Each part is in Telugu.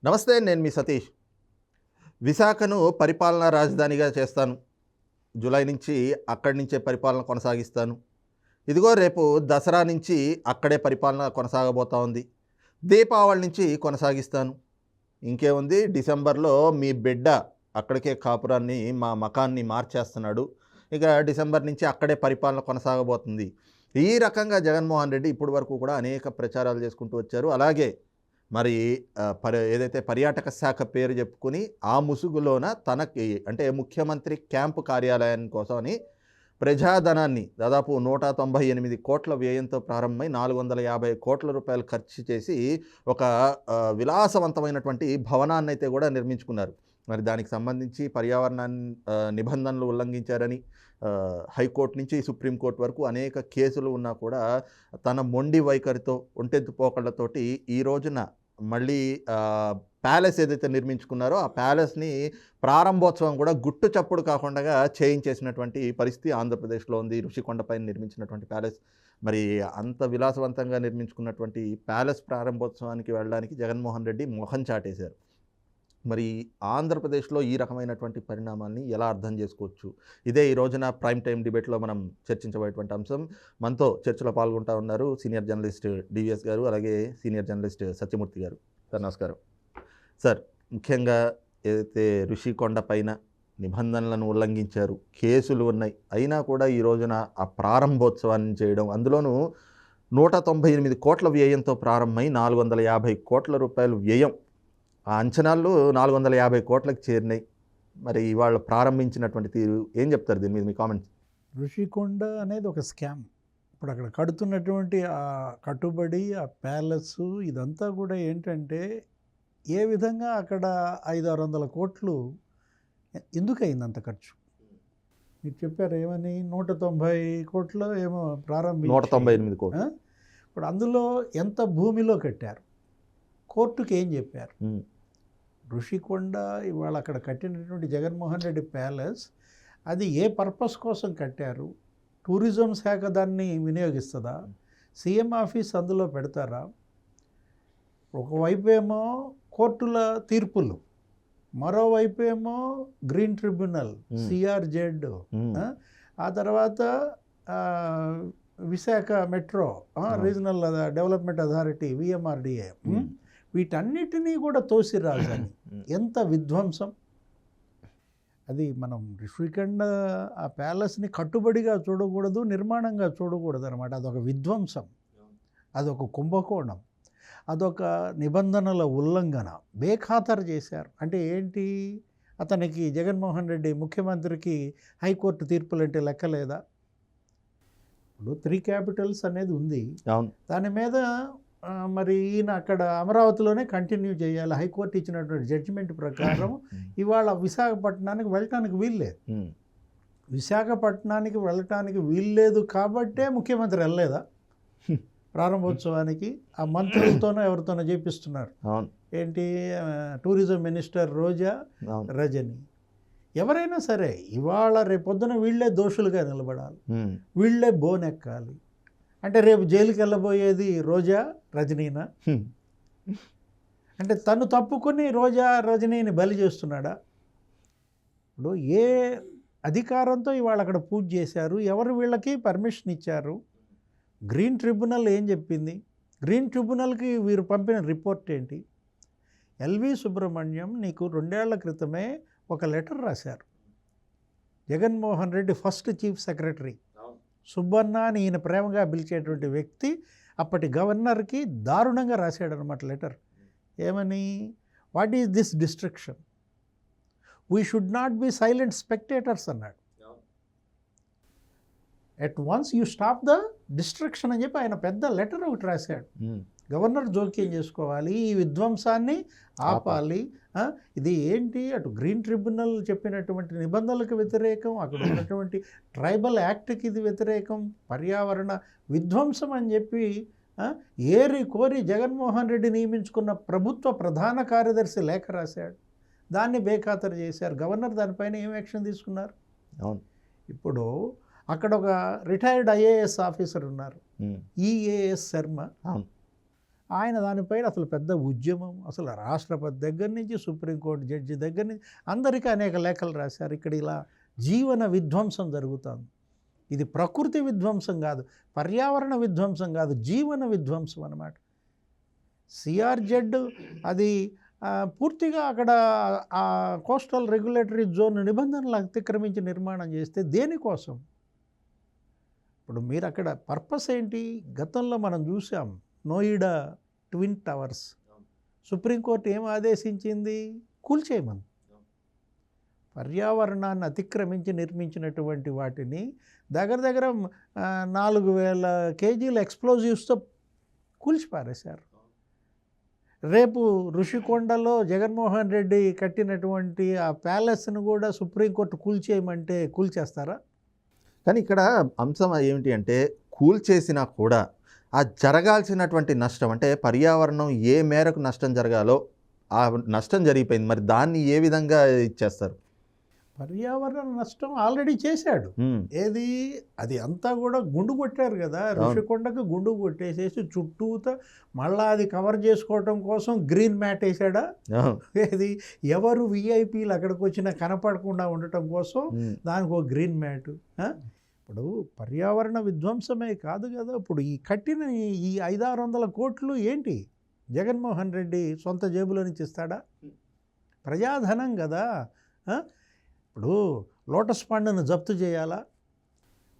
నమస్తే, నేను మీ సతీష్. విశాఖను పరిపాలనా రాజధానిగా చేస్తాను. జూలై నుంచి అక్కడి నుంచే పరిపాలన కొనసాగిస్తాను. ఇదిగో రేపు దసరా నుంచి అక్కడే పరిపాలన కొనసాగబోతా ఉంది. దీపావళి నుంచి కొనసాగిస్తాను. ఇంకేముంది, డిసెంబర్లో మీ బిడ్డ అక్కడికే కాపురాన్ని మా మకాన్ని మార్చేస్తున్నాడు. ఇక డిసెంబర్ నుంచి అక్కడే పరిపాలన కొనసాగబోతుంది. ఈ రకంగా జగన్మోహన్ రెడ్డి ఇప్పటి వరకు కూడా అనేక ప్రచారాలు చేసుకుంటూ వచ్చారు. అలాగే మరి ఏదైతే పర్యాటక శాఖ పేరు చెప్పుకుని ఆ ముసుగులోన తనకి అంటే ముఖ్యమంత్రి క్యాంపు కార్యాలయాన్ని కోసమని ప్రజాధనాన్ని దాదాపు 198 కోట్ల వ్యయంతో ప్రారంభమై 450 కోట్ల రూపాయలు ఖర్చు చేసి ఒక విలాసవంతమైనటువంటి భవనాన్ని అయితే కూడా నిర్మించుకున్నారు. మరి దానికి సంబంధించి పర్యావరణాన్ని నిబంధనలు ఉల్లంఘించారని హైకోర్టు నుంచి సుప్రీంకోర్టు వరకు అనేక కేసులు ఉన్నా కూడా తన మొండి వైఖరితో ఒంటెత్తు పోకళ్లతోటి ఈ రోజున మళ్ళీ ప్యాలెస్ ఏదైతే నిర్మించుకున్నారో ఆ ప్యాలెస్ని ప్రారంభోత్సవం కూడా గుట్టు చప్పుడు కాకుండా చేయించేసినటువంటి పరిస్థితి ఆంధ్రప్రదేశ్లో ఉంది. ఋషికొండపైన నిర్మించినటువంటి ప్యాలెస్, మరి అంత విలాసవంతంగా నిర్మించుకున్నటువంటి ప్యాలెస్ ప్రారంభోత్సవానికి వెళ్ళడానికి జగన్మోహన్ రెడ్డి మొహం చాటేశారు. మరి ఆంధ్రప్రదేశ్లో ఈ రకమైనటువంటి పరిణామాల్ని ఎలా అర్థం చేసుకోవచ్చు? ఇదే ఈ రోజున ప్రైమ్ టైం డిబేట్లో మనం చర్చించబోయేటువంటి అంశం. మనతో చర్చలో పాల్గొంటూ ఉన్నారు సీనియర్ జర్నలిస్ట్ డివిఎస్ గారు, అలాగే సీనియర్ జర్నలిస్ట్ సత్యమూర్తి గారు. సార్ నమస్కారం. సార్, ముఖ్యంగా ఏదైతే ఋషికొండ పైన నిబంధనలను ఉల్లంఘించారు, కేసులు ఉన్నాయి, అయినా కూడా ఈ రోజున ఆ ప్రారంభోత్సవాన్ని చేయడం, అందులోనూ 198 కోట్ల వ్యయంతో ప్రారంభమై 450 కోట్ల రూపాయలు వ్యయం, ఆ అంచనాలు 450 కోట్లకు చేరినాయి. మరి ఇవాళ ప్రారంభించినటువంటి తీరు ఏం చెప్తారు దీని మీద, మీ కామెంట్స్? ఋషికొండ అనేది ఒక స్కామ్. ఇప్పుడు అక్కడ కడుతున్నటువంటి ఆ కట్టుబడి, ఆ ప్యాలెస్, ఇదంతా కూడా ఏంటంటే ఏ విధంగా అక్కడ 500-600 కోట్లు ఎందుకు అయింది అంత ఖర్చు? మీరు చెప్పారు ఏమని, 190 కోట్లు ఏమో ప్రారంభించి 198 కోట్లు. ఇప్పుడు అందులో ఎంత భూమిలో కట్టారు, కోర్టుకి ఏం చెప్పారు? ఋషికొండ ఇవాళ అక్కడ కట్టినటువంటి జగన్మోహన్ రెడ్డి ప్యాలెస్, అది ఏ పర్పస్ కోసం కట్టారు? టూరిజం శాఖ దాన్ని వినియోగిస్తుందా? సీఎం ఆఫీస్ అందులో పెడతారా? ఒకవైపు ఏమో కోర్టుల తీర్పులు, మరోవైపు ఏమో గ్రీన్ ట్రిబ్యునల్, సిఆర్జెడ్, ఆ తర్వాత Visakha metro, regional development authority, VMRDA, వీటన్నిటినీ కూడా తోసిరాజని. ఎంత విధ్వంసం! అది మనం ఋషికొండ ఆ ప్యాలెస్ని కట్టుబడిగా చూడకూడదు, నిర్మాణంగా చూడకూడదు అనమాట. అదొక విధ్వంసం, అదొక కుంభకోణం, అదొక నిబంధనల ఉల్లంఘన. బేఖాతరు చేశారు. అంటే ఏంటి, అతనికి జగన్మోహన్ రెడ్డి ముఖ్యమంత్రికి హైకోర్టు తీర్పులంటే లెక్కలేదా? ఇప్పుడు 3 క్యాపిటల్స్ అనేది ఉంది, దాని మీద మరి ఈయన అక్కడ అమరావతిలోనే కంటిన్యూ చేయాలి. హైకోర్టు ఇచ్చినటువంటి జడ్జిమెంట్ ప్రకారం ఇవాళ విశాఖపట్నానికి వెళ్ళటానికి వీల్లేదు. విశాఖపట్నానికి వెళ్ళటానికి వీల్లేదు కాబట్టే ముఖ్యమంత్రి వెళ్ళలేదా ప్రారంభోత్సవానికి? ఆ మంత్రులతోనో ఎవరితోనో చేపిస్తున్నారు. ఏంటి, టూరిజం మినిస్టర్ రోజా, రజని, ఎవరైనా సరే ఇవాళ రేపొద్దున వీళ్ళే దోషులుగా నిలబడాలి, వీళ్ళే బోనెక్కాలి. అంటే రేపు జైలుకి వెళ్ళబోయేది రోజా, రజనీనా? అంటే తను తప్పుకొని రోజా, రజనీని బలి చేస్తున్నాడా? ఇప్పుడు ఏ అధికారంతో ఇవాళ అక్కడ పూజ చేశారు? ఎవరు వీళ్ళకి పర్మిషన్ ఇచ్చారు? గ్రీన్ ట్రిబ్యునల్ ఏం చెప్పింది? గ్రీన్ ట్రిబ్యునల్కి వీరు పంపిన రిపోర్ట్ ఏంటి? ఎల్వి సుబ్రహ్మణ్యం నీకు 2 ఏళ్ల క్రితమే ఒక లెటర్ రాశారు. Jaganmohan Reddy first chief secretary Subbanna అని ఈయన ప్రేమగా పిలిచేటువంటి వ్యక్తి అప్పటి గవర్నర్కి దారుణంగా రాశాడు అనమాట లెటర్. ఏమని? What is this destruction? We should not be silent spectators అన్నాడు. At once you stop the destruction అని చెప్పి ఆయన పెద్ద లెటర్ ఒకటి రాశాడు. గవర్నర్ జోక్యం చేసుకోవాలి, ఈ విధ్వంసాన్ని ఆపాలి. ఇది ఏంటి, అటు గ్రీన్ ట్రిబ్యునల్ చెప్పినటువంటి నిబంధనలకు వ్యతిరేకం, అక్కడ ఉన్నటువంటి ట్రైబల్ యాక్ట్కి ఇది వ్యతిరేకం, పర్యావరణ విధ్వంసం అని చెప్పి ఏరి కోరి జగన్మోహన్ రెడ్డి నియమించుకున్న ప్రభుత్వ ప్రధాన కార్యదర్శి లేఖ రాశాడు. దాన్ని బేఖాతరు చేశారు. గవర్నర్ దానిపైన ఏం యాక్షన్ తీసుకున్నారు? ఇప్పుడు అక్కడ ఒక రిటైర్డ్ ఐఏఎస్ ఆఫీసర్ ఉన్నారు, ఈఏఎస్ శర్మ. ఆయన దానిపైన అసలు పెద్ద ఉద్యమం, అసలు రాష్ట్రపతి దగ్గర నుంచి సుప్రీంకోర్టు జడ్జి దగ్గర నుంచి అందరికీ అనేక లేఖలు రాశారు. ఇక్కడ ఇలా జీవన విధ్వంసం జరుగుతుంది. ఇది ప్రకృతి విధ్వంసం కాదు, పర్యావరణ విధ్వంసం కాదు, జీవన విధ్వంసం అన్నమాట. సిఆర్జెడ్ అది పూర్తిగా అక్కడ ఆ కోస్టల్ రెగ్యులేటరీ జోన్ నిబంధనలు అతిక్రమించి నిర్మాణం చేస్తే దేనికోసం? ఇప్పుడు మీరు అక్కడ పర్పస్ ఏంటి? గతంలో మనం చూసాం నోయిడా ట్విన్ టవర్స్, సుప్రీంకోర్టు ఏం ఆదేశించింది? కూల్చేయమని. పర్యావరణాన్ని అతిక్రమించి నిర్మించినటువంటి వాటిని దగ్గర దగ్గర 4000 కేజీల ఎక్స్ప్లోజివ్స్తో కూల్చిపారేశారు. రేపు ఋషికొండలో జగన్మోహన్ రెడ్డి కట్టినటువంటి ఆ ప్యాలెస్ను కూడా సుప్రీంకోర్టు కూల్చేయమంటే కూల్చేస్తారా? కానీ ఇక్కడ అంశం ఏమిటి అంటే, కూల్చేసినా కూడా ఆ జరగాల్సినటువంటి నష్టం అంటే పర్యావరణం ఏ మేరకు నష్టం జరగాలో ఆ నష్టం జరిగిపోయింది. మరి దాన్ని ఏ విధంగా ఇచ్చేస్తారు? పర్యావరణ నష్టం ఆల్రెడీ చేశాడు. ఏది అది అంతా కూడా గుండు కొట్టారు కదా, ఋషికొండకు గుండు కొట్టేసేసి చుట్టూతో మళ్ళా అది కవర్ చేసుకోవటం కోసం గ్రీన్ మ్యాట్ వేసాడా? ఏది ఎవరు విఐపీలు అక్కడికి వచ్చినా కనపడకుండా ఉండటం కోసం దానికి ఒక గ్రీన్ మ్యాట్. ఇప్పుడు పర్యావరణ విధ్వంసమే కాదు కదా, ఇప్పుడు ఈ కట్టిన ఈ 500-600 కోట్లు ఏంటి జగన్మోహన్ రెడ్డి సొంత జేబులో నుంచి ఇస్తాడా? ప్రజాధనం కదా. ఇప్పుడు లోటస్ పండును జప్తు చేయాలా?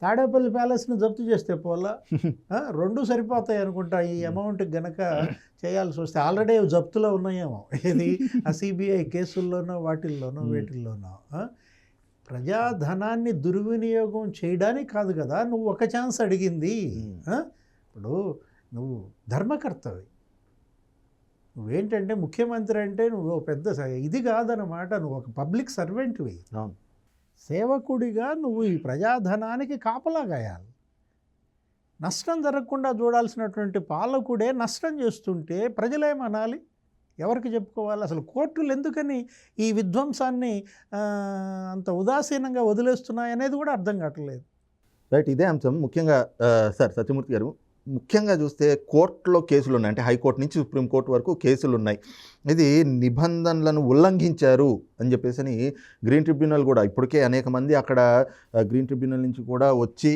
తాడేపల్లి ప్యాలెస్ని జప్తు చేస్తే పోలా? 2 సరిపోతాయి అనుకుంటా ఈ అమౌంట్కి గనక చేయాల్సి వస్తే. ఆల్రెడీ జప్తులో ఉన్నాయేమో, ఇది ఆ సిబిఐ కేసుల్లోనో వాటిల్లోనో వీటిల్లోనో. ప్రజాధనాన్ని దుర్వినియోగం చేయడానికి కాదు కదా నువ్వు ఒక ఛాన్స్ అడిగింది. ఇప్పుడు నువ్వు ధర్మకర్తవి, నువ్వేంటంటే ముఖ్యమంత్రి అంటే నువ్వు పెద్ద ఇది కాదన్నమాట. నువ్వు ఒక పబ్లిక్ సర్వెంట్వి, సేవకుడిగా నువ్వు ఈ ప్రజాధనానికి కాపలా గాయాలి. నష్టం జరగకుండా చూడాల్సినటువంటి పాలకుడే నష్టం చేస్తుంటే ప్రజలేమనాలి? ఎవరికి చెప్పుకోవాలి? అసలు కోర్టులు ఎందుకని ఈ విధ్వంసాన్ని అంత ఉదాసీనంగా వదిలేస్తున్నాయి అనేది కూడా అర్థం కావట్లేదు. రైట్, ఇదే అంశం ముఖ్యంగా సార్ సత్యమూర్తి గారు, ముఖ్యంగా చూస్తే కోర్టులో కేసులు ఉన్నాయి. అంటే హైకోర్టు నుంచి సుప్రీంకోర్టు వరకు కేసులు ఉన్నాయి. ఇది నిబంధనలను ఉల్లంఘించారు అని చెప్పేసి గ్రీన్ ట్రిబ్యునల్ కూడా ఇప్పటికే అనేక మంది అక్కడ గ్రీన్ ట్రిబ్యునల్ నుంచి కూడా వచ్చి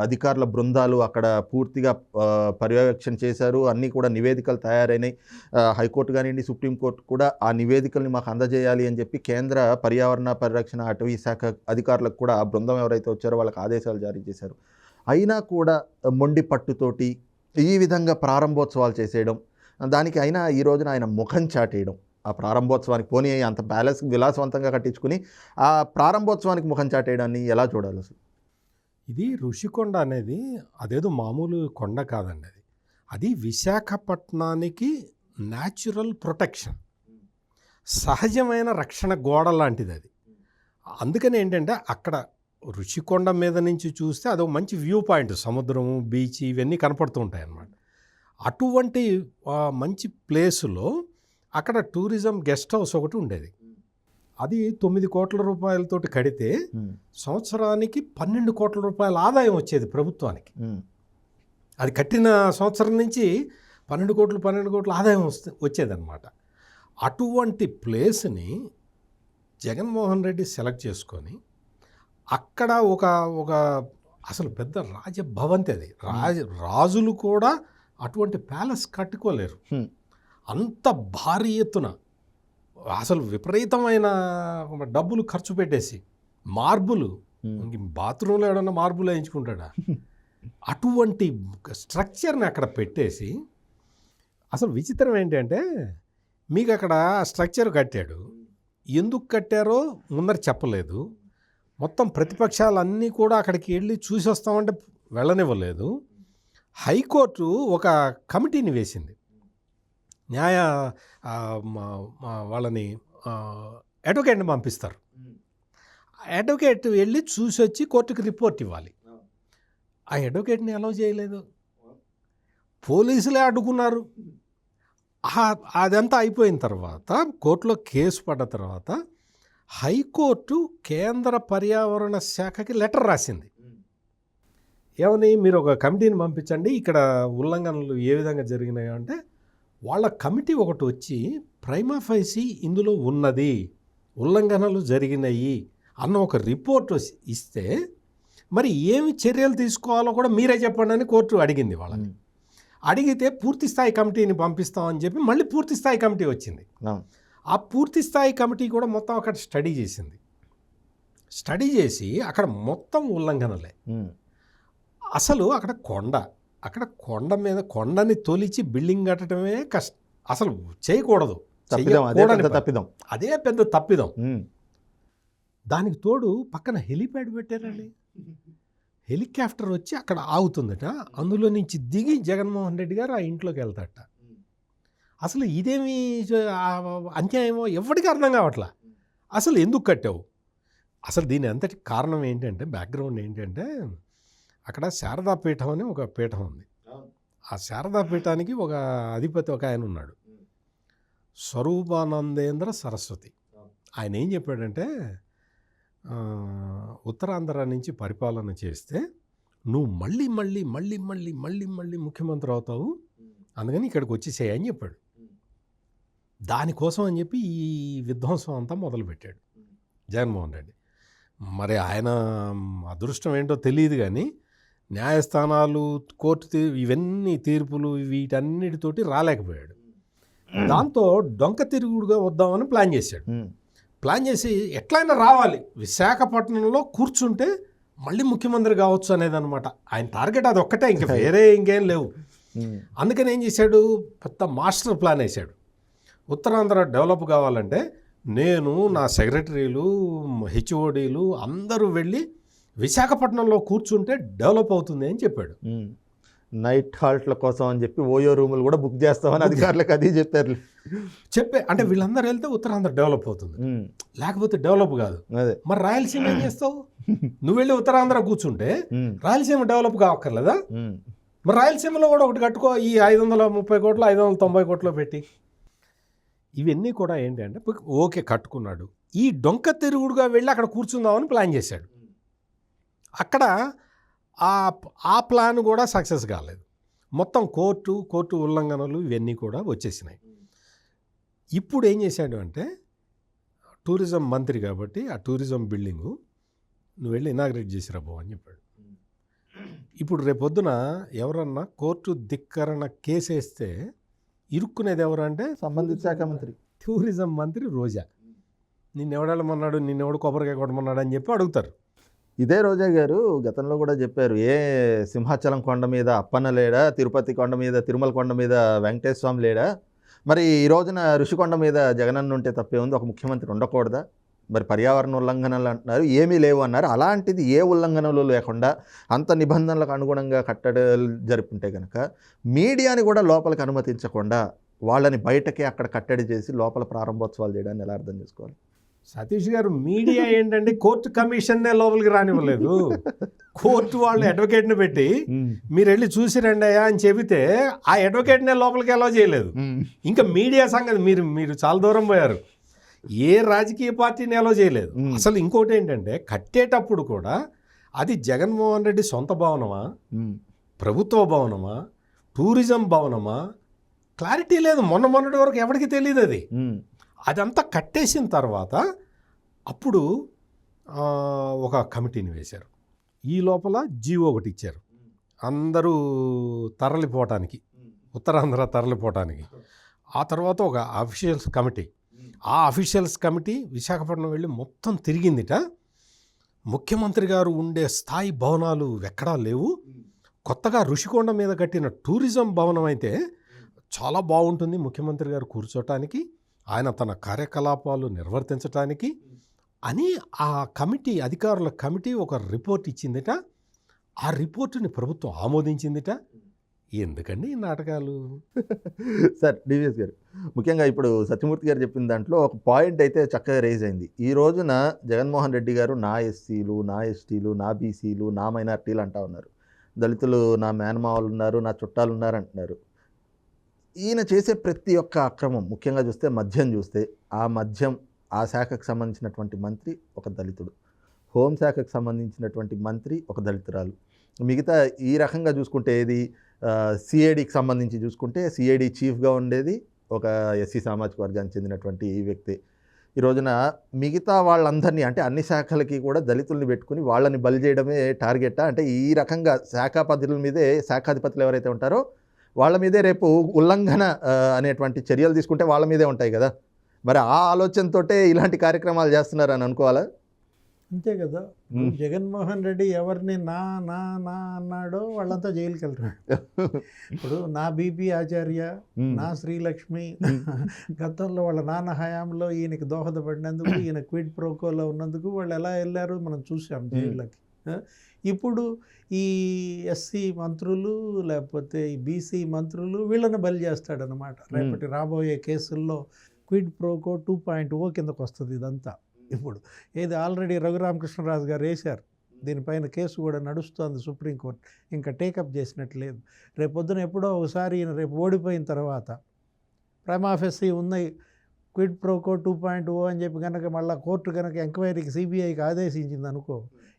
అధికారుల బృందాలు అక్కడ పూర్తిగా పర్యవేక్షణ చేశారు. అన్నీ కూడా నివేదికలు తయారైనాయి. హైకోర్టు కానివ్వండి, సుప్రీంకోర్టు కూడా ఆ నివేదికల్ని మాకు అందజేయాలి అని చెప్పి కేంద్ర పర్యావరణ పరిరక్షణ అటవీ శాఖ అధికారులకు కూడా ఆ బృందం ఎవరైతే వచ్చారో వాళ్ళకి ఆదేశాలు జారీ చేశారు. అయినా కూడా మొండి పట్టుతోటి ఈ విధంగా ప్రారంభోత్సవాలు చేసేయడం, దానికి అయినా ఈ రోజున ఆయన ముఖం చాటేయడం, ఆ ప్రారంభోత్సవానికి పోనీ అంత ప్యాలెస్ విలాసవంతంగా కట్టించుకుని ఆ ప్రారంభోత్సవానికి ముఖం చాటేయడాన్ని ఎలా చూడాలి అసలు? ఇది ఋషికొండ అనేది అదేదో మామూలు కొండ కాదండి. అది విశాఖపట్నానికి న్యాచురల్ ప్రొటెక్షన్, సహజమైన రక్షణ గోడ లాంటిది అది. అందుకని ఏంటంటే అక్కడ ఋషికొండ మీద నుంచి చూస్తే అదొక మంచి వ్యూ పాయింట్, సముద్రము, బీచ్ ఇవన్నీ కనపడుతూ ఉంటాయి అన్నమాట. అటువంటి మంచి ప్లేసులో అక్కడ టూరిజం గెస్ట్ హౌస్ ఒకటి ఉండేది. అది 9 కోట్ల రూపాయలతోటి కడితే సంవత్సరానికి 12 కోట్ల రూపాయల ఆదాయం వచ్చేది ప్రభుత్వానికి. అది కట్టిన సంవత్సరం నుంచి 12 కోట్ల ఆదాయం వచ్చేదన్నమాట. అటువంటి ప్లేస్ని జగన్మోహన్ రెడ్డి సెలెక్ట్ చేసుకొని అక్కడ ఒక అసలు పెద్ద రాజభవంతి అది. రాజులు కూడా అటువంటి ప్యాలెస్ కట్టుకోలేరు. అంత భారీ ఎత్తున అసలు విపరీతమైన డబ్బులు ఖర్చు పెట్టేసి మార్బులు, బాత్రూంలో ఏడన్నా మార్బులు వేయించుకుంటాడా, అటువంటి స్ట్రక్చర్ని అక్కడ పెట్టేసి. అసలు విచిత్రం ఏంటంటే మీకు అక్కడ స్ట్రక్చర్ కట్టాడు, ఎందుకు కట్టారో ముందర చెప్పలేదు. మొత్తం ప్రతిపక్షాలన్నీ కూడా అక్కడికి వెళ్ళి చూసి వస్తామంటే వెళ్ళనివ్వలేదు. హైకోర్టు ఒక కమిటీని వేసింది, న్యాయ వాళ్ళని అడ్వకేట్ని పంపిస్తారు. అడ్వకేట్ వెళ్ళి చూసి వచ్చి కోర్టుకి రిపోర్ట్ ఇవ్వాలి. ఆ అడ్వకేట్ని అలౌ చేయలేదు, పోలీసులే అడ్డుకున్నారు. అదంతా అయిపోయిన తర్వాత కోర్టులో కేసు పడ్డ తర్వాత హైకోర్టు కేంద్ర పర్యావరణ శాఖకి లెటర్ రాసింది. ఏమని, మీరు ఒక కమిటీని పంపించండి, ఇక్కడ ఉల్లంఘనలు ఏ విధంగా జరిగినాయో అంటే వాళ్ళ కమిటీ ఒకటి వచ్చి ప్రైమా ఫైసి ఇందులో ఉన్నది, ఉల్లంఘనలు జరిగినాయి అన్న ఒక రిపోర్ట్ ఇస్తే మరి ఏమి చర్యలు తీసుకోవాలో కూడా మీరే చెప్పండి అని కోర్టు అడిగింది వాళ్ళని. అడిగితే పూర్తి స్థాయి కమిటీని పంపిస్తామని చెప్పి మళ్ళీ పూర్తి స్థాయి కమిటీ వచ్చింది. ఆ పూర్తి స్థాయి కమిటీ కూడా మొత్తం అక్కడ స్టడీ చేసింది. స్టడీ చేసి అక్కడ మొత్తం ఉల్లంఘనలే. అసలు అక్కడ కొండ మీద కొండని తొలిచి బిల్డింగ్ కట్టడమే కష్టం, అసలు చేయకూడదు, తప్పిదం, అదే పెద్ద తప్పిదం. దానికి తోడు పక్కన హెలిప్యాడ్ పెట్టారండి. హెలికాప్టర్ వచ్చి అక్కడ ఆగుతుందట, అందులో నుంచి దిగి జగన్మోహన్ రెడ్డి గారు ఆ ఇంట్లోకి వెళ్తాడట. అసలు ఇదేమి అన్యాయమో ఎవరికి అర్థం కావట్లా. అసలు ఎందుకు కట్టావు? అసలు దీని అంతటి కారణం ఏంటంటే, బ్యాక్గ్రౌండ్ ఏంటంటే, అక్కడ శారదాపీఠం అని ఒక పీఠం ఉంది. ఆ శారదాపీఠానికి ఒక అధిపతి ఒక ఆయన ఉన్నాడు, స్వరూపానందేంద్ర సరస్వతి. ఆయన ఏం చెప్పాడంటే, ఉత్తరాంధ్ర నుంచి పరిపాలన చేస్తే నువ్వు మళ్ళీ మళ్ళీ మళ్ళీ మళ్ళీ మళ్ళీ మళ్ళీ ముఖ్యమంత్రి అవుతావు, అందుకని ఇక్కడికి వచ్చేసేయ్ అని చెప్పాడు. దానికోసం అని చెప్పి ఈ విధ్వంసం అంతా మొదలుపెట్టాడు జగన్మోహన్ రెడ్డి. మరి ఆయన అదృష్టం ఏంటో తెలియదు కానీ న్యాయస్థానాలు, కోర్టు ఇవన్నీ తీర్పులు వీటన్నిటితోటి రాలేకపోయాడు. దాంతో డొంక తిరుగుడుగా వద్దామని ప్లాన్ చేశాడు. ప్లాన్ చేసి ఎట్లయినా రావాలి, విశాఖపట్నంలో కూర్చుంటే మళ్ళీ ముఖ్యమంత్రి కావచ్చు అనేదన్నమాట ఆయన టార్గెట్. అది ఒక్కటే, ఇంకా వేరే ఇంకేం లేవు. అందుకని ఏం చేశాడు, పెద్ద మాస్టర్ ప్లాన్ వేశాడు. ఉత్తరాంధ్ర డెవలప్ కావాలంటే నేను, నా సెక్రటరీలు, హెచ్ఓడీలు అందరూ వెళ్ళి విశాఖపట్నంలో కూర్చుంటే డెవలప్ అవుతుంది అని చెప్పాడు. నైట్ హాల్ట్ల కోసం అని చెప్పి ఓయో రూములు కూడా బుక్ చేస్తామని అధికారులకు అది చెప్పారు. అంటే వీళ్ళందరూ వెళ్తే ఉత్తరాంధ్ర డెవలప్ అవుతుంది, లేకపోతే డెవలప్ కాదు. మరి రాయలసీమ ఏం చేస్తావు? నువ్వు వెళ్ళి ఉత్తరాంధ్ర కూర్చుంటే రాయలసీమ డెవలప్ కావక్కర్లేదా? మరి రాయలసీమలో కూడా ఒకటి కట్టుకో, ఈ 530 కోట్లు 590 కోట్లు పెట్టి. ఇవన్నీ కూడా ఏంటంటే, ఓకే కట్టుకున్నాడు. ఈ డొంక తిరుగుడుగా వెళ్ళి అక్కడ కూర్చుందామని ప్లాన్ చేశాడు. అక్కడ ఆ ప్లాన్ కూడా సక్సెస్ కాలేదు. మొత్తం కోర్టు ఉల్లంఘనలు ఇవన్నీ కూడా వచ్చేసినాయి. ఇప్పుడు ఏం చేశాడు అంటే, టూరిజం మంత్రి కాబట్టి ఆ టూరిజం బిల్డింగు నువ్వు వెళ్ళి ఇనాగ్రేట్ చేసిరా బాబు అని చెప్పాడు. ఇప్పుడు రేపొద్దున ఎవరన్నా కోర్టు ధిక్కరణ కేసేస్తే ఇరుక్కునేది ఎవరంటే సంబంధిత శాఖ మంత్రి, టూరిజం మంత్రి రోజా. నిన్నెవడమన్నాడు, నిన్నెవడు కొబ్బరికాయ కొట్టమన్నాడు అని చెప్పి అడుగుతారు. ఇదే రోజా గారు గతంలో కూడా చెప్పారు, ఏ సింహాచలం కొండ మీద అప్పన్న లేడా, తిరుపతి కొండ మీద, తిరుమల కొండ మీద వెంకటేశ్వర స్వామి లేడా, మరి ఈ రోజున ఋషికొండ మీద జగనన్న ఉంటే తప్పే ఉంది, ఒక ముఖ్యమంత్రి ఉండకూడదా? మరి పర్యావరణ ఉల్లంఘనలు అంటున్నారు, ఏమీ లేవు అన్నారు. అలాంటిది ఏ ఉల్లంఘనలు లేకుండా అంత నిబంధనలకు అనుగుణంగా కట్టడాలు జరుపుంటే కనుక మీడియాని కూడా లోపలికి అనుమతించకుండా వాళ్ళని బయటకే అక్కడ కట్టడి చేసి లోపల ప్రారంభోత్సవాలు చేయడాన్ని ఎలా అర్థం చేసుకోవాలి? సతీష్ గారు, మీడియా ఏంటంటే కోర్టు కమిషన్నే లోపలికి రానివ్వలేదు. కోర్టు వాళ్ళు అడ్వకేట్ని పెట్టి మీరు వెళ్ళి చూసి రండి అయ్యా అని చెబితే ఆ అడ్వకేట్నే లోపలికి అలౌ చేయలేదు. ఇంకా మీడియా సంగతి మీరు చాలా దూరం పోయారు. ఏ రాజకీయ పార్టీని అలౌ చేయలేదు. అసలు ఇంకోటి ఏంటంటే, కట్టేటప్పుడు కూడా అది జగన్మోహన్ రెడ్డి సొంత భవనమా, ప్రభుత్వ భవనమా, టూరిజం భవనమా, క్లారిటీ లేదు. మొన్నటి వరకు ఎవరికి తెలియదు. అదంతా కట్టేసిన తర్వాత అప్పుడు ఒక కమిటీని వేశారు. ఈ లోపల జీవో ఒకటి ఇచ్చారు, అందరూ తరలిపోవటానికి, ఉత్తరాంధ్ర తరలిపోవటానికి. ఆ తర్వాత ఒక అఫీషియల్స్ కమిటీ, ఆ అఫీషియల్స్ కమిటీ విశాఖపట్నం వెళ్ళి మొత్తం తిరిగిందిట. ముఖ్యమంత్రి గారు ఉండే స్థాయి భవనాలు ఎక్కడా లేవు, కొత్తగా ఋషికొండ మీద కట్టిన టూరిజం భవనం అయితే చాలా బాగుంటుంది ముఖ్యమంత్రి గారు కూర్చోటానికి, ఆయన తన కార్యకలాపాలు నిర్వర్తించటానికి అని ఆ కమిటీ, అధికారుల కమిటీ ఒక రిపోర్ట్ ఇచ్చిందిట. ఆ రిపోర్టుని ప్రభుత్వం ఆమోదించిందిట. ఎందుకండి ఈ నాటకాలు? సార్ డివిఎస్ గారు, ముఖ్యంగా ఇప్పుడు సత్యమూర్తి గారు చెప్పిన దాంట్లో ఒక పాయింట్ అయితే చక్కగా రేజ్ అయింది. ఈ రోజున జగన్మోహన్ రెడ్డి గారు నా ఎస్సీలు, నా ఎస్టీలు, నా బీసీలు, నా మైనార్టీలు అంటా ఉన్నారు. దళితులు నా మేనమావలు ఉన్నారు, నా చుట్టాలు ఉన్నారు అంటున్నారు. ఈయన చేసే ప్రతి ఒక్క అక్రమం, ముఖ్యంగా చూస్తే మద్యం చూస్తే, ఆ శాఖకు సంబంధించినటువంటి మంత్రి ఒక దళితుడు, హోంశాఖకు సంబంధించినటువంటి మంత్రి ఒక దళితురాలు, మిగతా ఈ రకంగా చూసుకుంటే ఏది సిఐడికి సంబంధించి చూసుకుంటే సిఐడి చీఫ్గా ఉండేది ఒక ఎస్సీ సామాజిక వర్గానికి చెందినటువంటి ఈ వ్యక్తి. ఈ రోజున మిగతా వాళ్ళందరినీ అంటే అన్ని శాఖలకి కూడా దళితుల్ని పెట్టుకుని వాళ్ళని బలి చేయడమే టార్గెటా? అంటే ఈ రకంగా శాఖాపతుల మీదే శాఖాధిపతులు ఎవరైతే ఉంటారో వాళ్ళ మీదే రేపు ఉల్లంఘన అనేటువంటి చర్యలు తీసుకుంటే వాళ్ళ మీదే ఉంటాయి కదా. మరి ఆ ఆలోచనతోటే ఇలాంటి కార్యక్రమాలు చేస్తున్నారని అనుకోవాలా? అంతే కదా. జగన్మోహన్ రెడ్డి ఎవరిని నా నా నా అన్నాడో వాళ్ళంతా జైలుకి వెళ్తారు. ఇప్పుడు నా బీపీ ఆచార్య, నా శ్రీలక్ష్మి గతంలో వాళ్ళ నాన్న హయాంలో ఈయనకి దోహదపడినందుకు, ఈయన క్విడ్ ప్రోకోలో ఉన్నందుకు వాళ్ళు ఎలా వెళ్ళారు మనం చూసాం జైళ్ళకి. ఇప్పుడు ఈ ఎస్సీ మంత్రులు లేకపోతే ఈ బీసీ మంత్రులు వీళ్ళని బలి చేస్తాడనమాట. రేపటి రాబోయే కేసుల్లో క్విడ్ ప్రోకో 2.0 కిందకు వస్తుంది ఇదంతా. ఇప్పుడు ఏది ఆల్రెడీ రఘురామకృష్ణరాజు గారు వేశారు, దీనిపైన కేసు కూడా నడుస్తోంది సుప్రీంకోర్టు, ఇంకా టేకప్ చేసినట్లేదు. రేపొద్దున ఎప్పుడో ఒకసారి ఈయన రేపు ఓడిపోయిన తర్వాత ప్రైమాఫెసీ ఉన్నాయి క్విడ్ ప్రోకో 2.0 అని చెప్పి కనుక మళ్ళీ కోర్టు కనుక ఎంక్వైరీకి సిబిఐకి ఆదేశించింది అనుకో,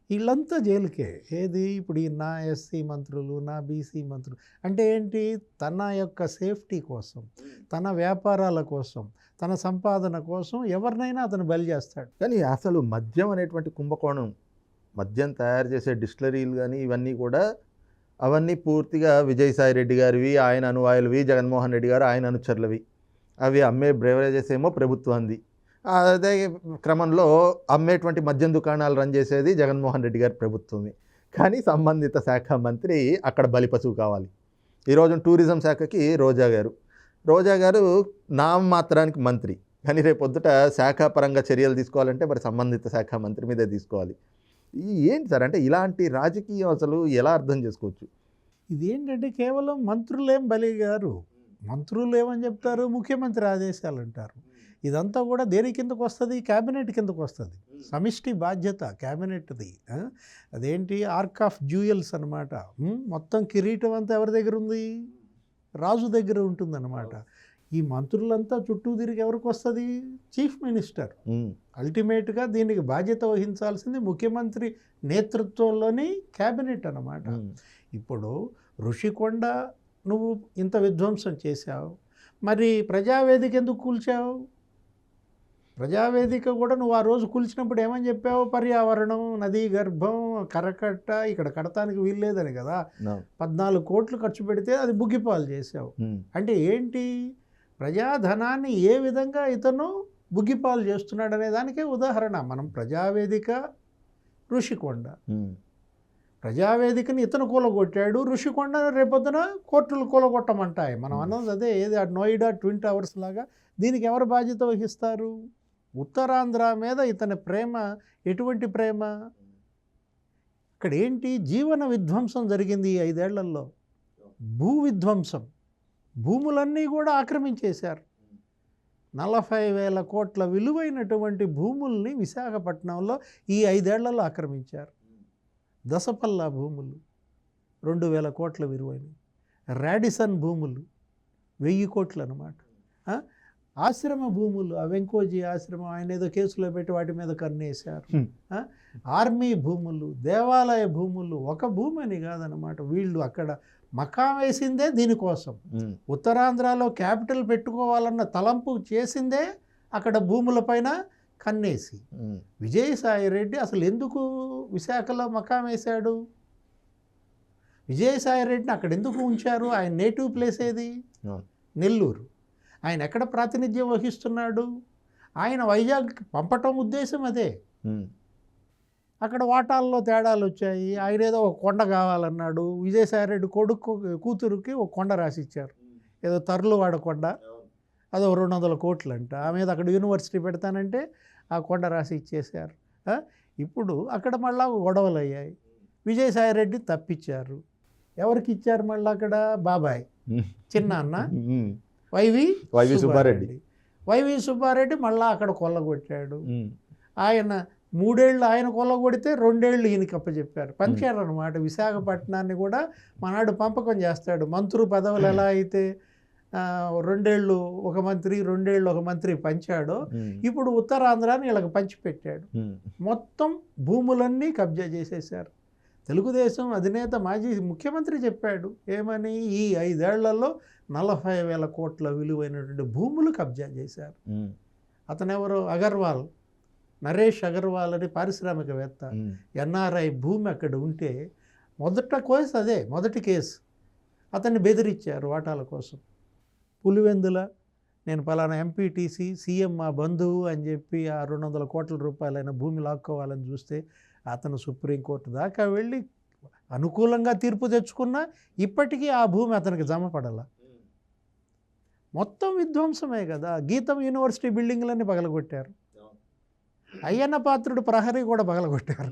వీళ్ళంతా జైలుకే. ఏది ఇప్పుడు ఈ నా ఎస్సీ మంత్రులు, నా బీసీ మంత్రులు అంటే ఏంటి? తన యొక్క సేఫ్టీ కోసం, తన వ్యాపారాల కోసం, తన సంపాదన కోసం ఎవరినైనా అతను బలి చేస్తాడు. కానీ అసలు మద్యం అనేటువంటి కుంభకోణం, మద్యం తయారు చేసే డిస్టిలరీలు కానీ ఇవన్నీ కూడా అవన్నీ పూర్తిగా విజయసాయి రెడ్డి గారివి, ఆయన అనువాయులవి, జగన్మోహన్ రెడ్డి గారు ఆయన అనుచరులవి. అవి అమ్మే బ్రేవరేజెస్ ఏమో ప్రభుత్వంది. అదే క్రమంలో అమ్మేటువంటి మద్యం దుకాణాలు రన్ చేసేది జగన్మోహన్ రెడ్డి గారి ప్రభుత్వమే. కానీ సంబంధిత శాఖ మంత్రి అక్కడ బలిపశువు కావాలి. ఈరోజు టూరిజం శాఖకి రోజా గారు నామమాత్రానికి మంత్రి, కానీ రేపొద్దుట శాఖాపరంగా చర్యలు తీసుకోవాలంటే మరి సంబంధిత శాఖ మంత్రి మీదే తీసుకోవాలి. ఏంటి సార్ అంటే ఇలాంటి రాజకీయం అసలు ఎలా అర్థం చేసుకోవచ్చు? ఇదేంటంటే కేవలం మంత్రులేం బలి గారు, మంత్రులు ఏమని చెప్తారు, ముఖ్యమంత్రి ఆదేశాలు అంటారు. ఇదంతా కూడా దేని కిందకు వస్తుంది? క్యాబినెట్ కిందకు వస్తుంది. సమిష్టి బాధ్యత క్యాబినెట్ది. అదేంటి ఆర్క్ ఆఫ్ జ్యూయల్స్ అనమాట. మొత్తం కిరీటం అంతా ఎవరి దగ్గర ఉంది? రాజు దగ్గర ఉంటుందన్నమాట. ఈ మంత్రులంతా చుట్టూ తిరిగి ఎవరికి వస్తుంది? Chief minister. అల్టిమేట్గా దీనికి బాధ్యత వహించాల్సింది ముఖ్యమంత్రి నేతృత్వంలోని క్యాబినెట్ అన్నమాట. ఇప్పుడు ఋషికొండ నువ్వు ఇంత విధ్వంసం చేశావు, మరి ప్రజావేదిక ఎందుకు కూల్చావు? ప్రజావేదిక కూడా నువ్వు ఆ రోజు కూల్చినప్పుడు ఏమని చెప్పావు? పర్యావరణం, నదీ గర్భం, కరకట్ట ఇక్కడ కడతానికి వీల్లేదని కదా. 14 కోట్లు ఖర్చు పెడితే అది బుగ్గిపాలు చేసావు. అంటే ఏంటి? ప్రజాధనాన్ని ఏ విధంగా ఇతను బుగ్గిపాలు చేస్తున్నాడు అనే దానికే ఉదాహరణ. మనం ప్రజావేదిక, ఋషికొండ. ప్రజావేదికని ఇతను కూలగొట్టాడు, ఋషికొండ రేపొద్దున కోర్టులు కూలగొట్టమంటాయి. మనం అన్నది అదే. ఏది నోయిడా ట్విన్ టవర్స్ లాగా. దీనికి ఎవరు బాధ్యత వహిస్తారు? ఉత్తరాంధ్ర మీద ఇతని ప్రేమ ఎటువంటి ప్రేమ? ఇక్కడ ఏంటి? జీవన విధ్వంసం జరిగింది ఈ 5 ఏళ్లలో. భూ విధ్వంసం, భూములన్నీ కూడా ఆక్రమించేశారు. 40,000 కోట్ల విలువైనటువంటి భూముల్ని విశాఖపట్నంలో ఈ 5 ఏళ్లలో ఆక్రమించారు. దశపల్లా భూములు 2,000 కోట్ల విలువైనవి. రాడిసన్ భూములు 1000 కోట్లు అన్నమాట. ఆశ్రమ భూములు, ఆ వెంకోజీ ఆశ్రమం ఆయన ఏదో కేసులో పెట్టి వాటి మీద కన్నేశారు. ఆర్మీ భూములు, దేవాలయ భూములు, ఒక భూమి అని కాదనమాట. వీళ్ళు అక్కడ మకాం వేసిందే దీనికోసం. ఉత్తరాంధ్రలో క్యాపిటల్ పెట్టుకోవాలన్న తలంపు చేసిందే అక్కడ భూములపైన కన్నేసి. విజయసాయి రెడ్డి అసలు ఎందుకు విశాఖలో మకాం వేశాడు? విజయసాయి రెడ్డిని అక్కడ ఎందుకు ఉంచారు? ఆయన నేటివ్ ప్లేస్ ఏది? నెల్లూరు. ఆయన ఎక్కడ ప్రాతినిధ్యం వహిస్తున్నాడు? ఆయన వైజాగ్ పంపటం ఉద్దేశం అదే. అక్కడ వాటాల్లో తేడాలు వచ్చాయి. ఆయన ఏదో ఒక కొండ కావాలన్నాడు. విజయసాయిరెడ్డి కూతురుకి ఒక కొండ రాసిచ్చారు, ఏదో తర్లువాడ కొండ. అదో 200 కోట్లు అంట. ఆ మీద అక్కడ యూనివర్సిటీ పెడతానంటే ఆ కొండ రాసి ఇచ్చేశారు. ఇప్పుడు అక్కడ మళ్ళా గొడవలు అయ్యాయి. విజయసాయిరెడ్డి తప్పించారు. ఎవరికి ఇచ్చారు మళ్ళీ అక్కడ? బాబాయ్ చిన్న అన్న వైవి సుబ్బారెడ్డి మళ్ళీ అక్కడ కొల్లగొట్టాడు. ఆయన 3 ఏళ్ళు ఆయన కొల్లగొడితే 2 ఏళ్ళు ఈయనకి అప్పచెప్పారు. పంచారు అనమాట. విశాఖపట్నాన్ని కూడా మనాడు పంపకం చేస్తాడు. మంత్రి పదవులు ఎలా అయితే 2 ఏళ్ళు ఒక మంత్రి, 2 ఏళ్ళు ఒక మంత్రి పంచాడో, ఇప్పుడు ఉత్తరాంధ్రాన్ని వీళ్ళకి పంచిపెట్టాడు. మొత్తం భూములన్నీ కబ్జా చేసేశారు. తెలుగుదేశం అధినేత మాజీ ముఖ్యమంత్రి చెప్పాడు ఏమని, ఈ 5 ఏళ్లలో 40,000 కోట్ల విలువైనటువంటి భూములు కబ్జా చేశారు. అతనెవరో అగర్వాల్, నరేష్ అగర్వాల్ అని పారిశ్రామికవేత్త. ఎన్ఆర్ఐ భూమి అక్కడ ఉంటే మొదటి కేసు అతన్ని బెదిరించారు వాటాల కోసం. పులివెందుల నేను పలానా ఎంపీటీసీ సీఎం మా బంధువు అని చెప్పి ఆ 200 కోట్ల రూపాయలైన భూమి లాక్కోవాలని చూస్తే అతను సుప్రీంకోర్టు దాకా వెళ్ళి అనుకూలంగా తీర్పు తెచ్చుకున్నా ఇప్పటికీ ఆ భూమి అతనికి జమపడాల. మొత్తం విధ్వంసమే కదా. గీతం యూనివర్సిటీ బిల్డింగ్లన్నీ పగలగొట్టారు. అయ్యన్న పాత్రుడు ప్రహరీ కూడా పగలగొట్టారు.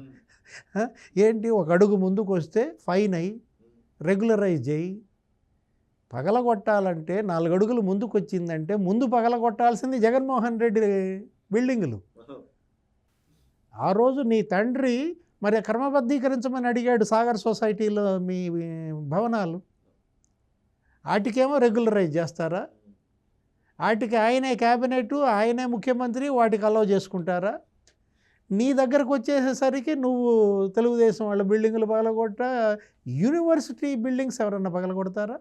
ఏంటి, ఒక అడుగు ముందుకు వస్తే ఫైన్ అయ్యి రెగ్యులరైజ్ అయ్యి పగలగొట్టాలంటే 4 అడుగులు ముందుకు వచ్చిందంటే ముందు పగలగొట్టాల్సింది జగన్మోహన్ రెడ్డి బిల్డింగులు. ఆ రోజు నీ తండ్రి మరి క్రమబద్ధీకరించమని అడిగాడు సాగర్ సొసైటీలో మీ భవనాలు. వాటికేమో రెగ్యులరైజ్ చేస్తారా? వాటికి ఆయనే క్యాబినెట్, ఆయనే ముఖ్యమంత్రి, వాటికి అలౌ చేసుకుంటారా? నీ దగ్గరకు వచ్చేసేసరికి నువ్వు తెలుగుదేశం వాళ్ళ బిల్డింగులు పగలగొట్ట, యూనివర్సిటీ బిల్డింగ్స్ ఎవరన్నా పగలగొడతారా?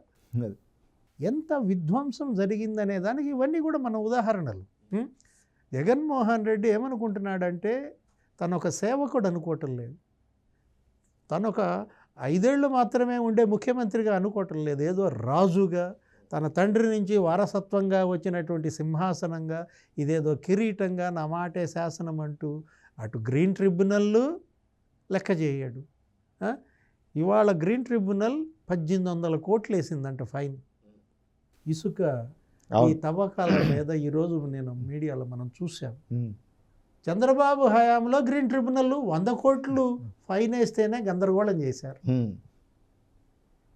ఎంత విధ్వంసం జరిగిందనే దానికి ఇవన్నీ కూడా మన ఉదాహరణలు. జగన్మోహన్ రెడ్డి ఏమనుకుంటున్నాడంటే తను ఒక సేవకుడు అనుకోవటం లేదు, తను ఒక 5 ఏళ్ళు మాత్రమే ఉండే ముఖ్యమంత్రిగా అనుకోవటం లేదు. ఏదో రాజుగా తన తండ్రి నుంచి వారసత్వంగా వచ్చినటువంటి సింహాసనంగా ఇదేదో కిరీటంగా నా మాటే శాసనం అంటూ అటు గ్రీన్ ట్రిబ్యునల్ లెక్క చేయడు. ఇవాళ గ్రీన్ ట్రిబ్యునల్ 1800 కోట్లు వేసిందంట ఫైన్. ఇసుక ఈ తవ్వకాల మీద ఈరోజు నేను మీడియాలో మనం చూసాం. చంద్రబాబు హయాంలో గ్రీన్ ట్రిబ్యునల్ 100 కోట్లు ఫైన్ వేస్తేనే గందరగోళం చేశారు.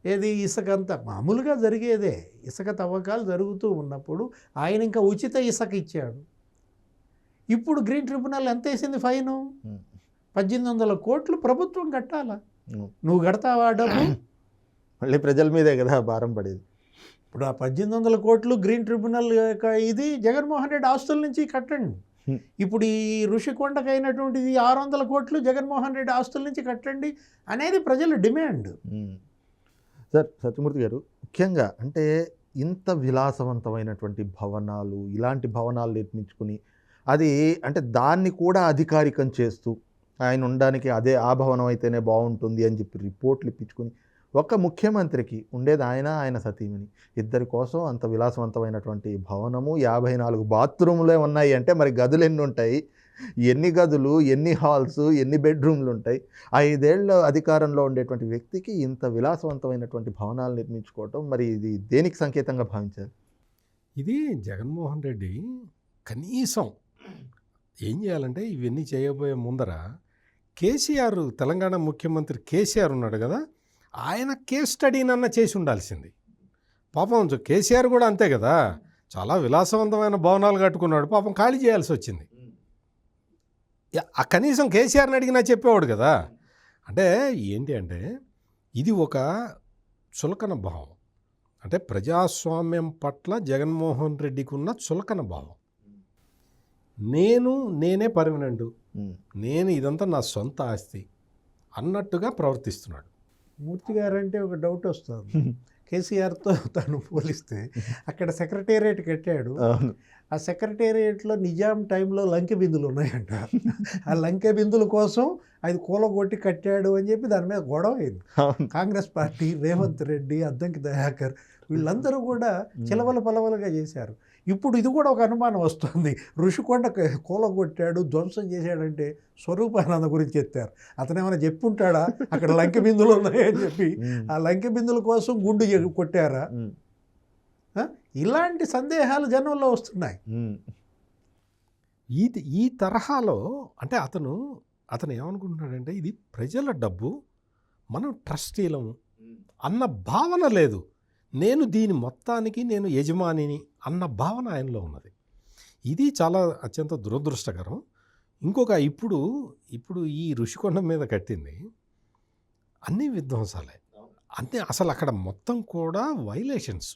ఏది ఇసుక అంతా మామూలుగా జరిగేదే, ఇసుక తవ్వకాలు జరుగుతూ ఉన్నప్పుడు ఆయన ఇంకా ఉచిత ఇసుక ఇచ్చాడు. ఇప్పుడు గ్రీన్ ట్రిబ్యునల్ ఎంత వేసింది ఫైను? 1800 కోట్లు ప్రభుత్వం కట్టాలా? నువ్వు కడతావా డబ్బు? మళ్ళీ ప్రజల మీదే కదా భారం పడేది. ఇప్పుడు ఆ 1800 కోట్లు గ్రీన్ ట్రిబ్యునల్ ఇది జగన్మోహన్ రెడ్డి ఆస్తుల నుంచి కట్టండి. ఇప్పుడు ఈ ఋషికొండకు అయినటువంటిది 600 కోట్లు జగన్మోహన్ రెడ్డి ఆస్తుల నుంచి కట్టండి అనేది ప్రజల డిమాండ్. సార్ సత్యమూర్తి గారు, ముఖ్యంగా అంటే ఇంత విలాసవంతమైనటువంటి భవనాలు, ఇలాంటి భవనాలు నిర్మించుకుని అది అంటే దాన్ని కూడా అధికారికం చేస్తూ ఆయన ఉండడానికి అదే ఆ భవనం అయితేనే బాగుంటుంది అని చెప్పి రిపోర్ట్లు ఇప్పించుకుని ఒక ముఖ్యమంత్రికి ఉండేది ఆయన సతీమణి ఇద్దరి కోసం అంత విలాసవంతమైనటువంటి భవనము, 54 బాత్రూములే ఉన్నాయి అంటే మరి గదులు ఎన్ని ఉంటాయి, ఎన్ని గదులు, ఎన్ని హాల్స్, ఎన్ని బెడ్రూమ్లు ఉంటాయి? 5 ఏళ్ళ అధికారంలో ఉండేటువంటి వ్యక్తికి ఇంత విలాసవంతమైనటువంటి భవనాలు నిర్మించుకోవటం మరి ఇది దేనికి సంకేతంగా భావించారు? ఇది జగన్మోహన్ రెడ్డి కనీసం ఏం చేయాలంటే ఇవన్నీ చేయబోయే ముందర కేసీఆర్, తెలంగాణ ముఖ్యమంత్రి కేసీఆర్ ఉన్నాడు కదా, ఆయన కేస్ స్టడీనన్నా చేసి ఉండాల్సింది. పాపం కేసీఆర్ కూడా అంతే కదా, చాలా విలాసవంతమైన భవనాలు కట్టుకున్నాడు, పాపం ఖాళీ చేయాల్సి వచ్చింది. కనీసం కేసీఆర్ని అడిగినా చెప్పేవాడు కదా. అంటే ఏంటి అంటే ఇది ఒక చులకన భావం, అంటే ప్రజాస్వామ్యం పట్ల జగన్మోహన్ రెడ్డికి ఉన్న చులకన భావం. నేనే పర్మనెంట్, నేను ఇదంతా నా సొంత ఆస్తి అన్నట్టుగా ప్రవర్తిస్తున్నాడు. మూర్తి గారంటే ఒక డౌట్ వస్తుంది. కేసీఆర్తో తను పోలిస్తే అక్కడ సెక్రటేరియట్ కట్టాడు. ఆ సెక్రటేరియట్లో నిజాం టైంలో లంకె బిందులు ఉన్నాయంట. ఆ లంకె బిందుల కోసం అది కూలగొట్టి కట్టాడు అని చెప్పి దాని మీద గొడవ అయింది. కాంగ్రెస్ పార్టీ, రేవంత్ రెడ్డి, అద్దంకి దయాకర్ వీళ్ళందరూ కూడా చిలవల పలవలుగా చేశారు. ఇప్పుడు ఇది కూడా ఒక అనుమానం వస్తుంది, ఋషికొండ కూలగొట్టాడు, ధ్వంసం చేశాడంటే స్వరూపానంద గురించి ఎత్తారు. అతను ఏమైనా చెప్పుంటాడా అక్కడ లంకె బిందులు ఉన్నాయని చెప్పి? ఆ లంకె బిందుల కోసం గుండు కొట్టారా? ఇలాంటి సందేహాలు జనంలో వస్తున్నాయి. ఈ తరహాలో అంటే అతను ఏమనుకుంటున్నాడంటే ఇది ప్రజల డబ్బు, మనం ట్రస్టీలము అన్న భావన లేదు. నేను దీని మొత్తానికి నేను యజమానిని అన్న భావన ఆయనలో ఉన్నది. ఇది చాలా అత్యంత దురదృష్టకరం. ఇంకొక ఇప్పుడు ఈ ఋషికొండ మీద కట్టింది అన్ని విధ్వంసాలే. అంతే, అసలు అక్కడ మొత్తం కూడా వైలేషన్స్,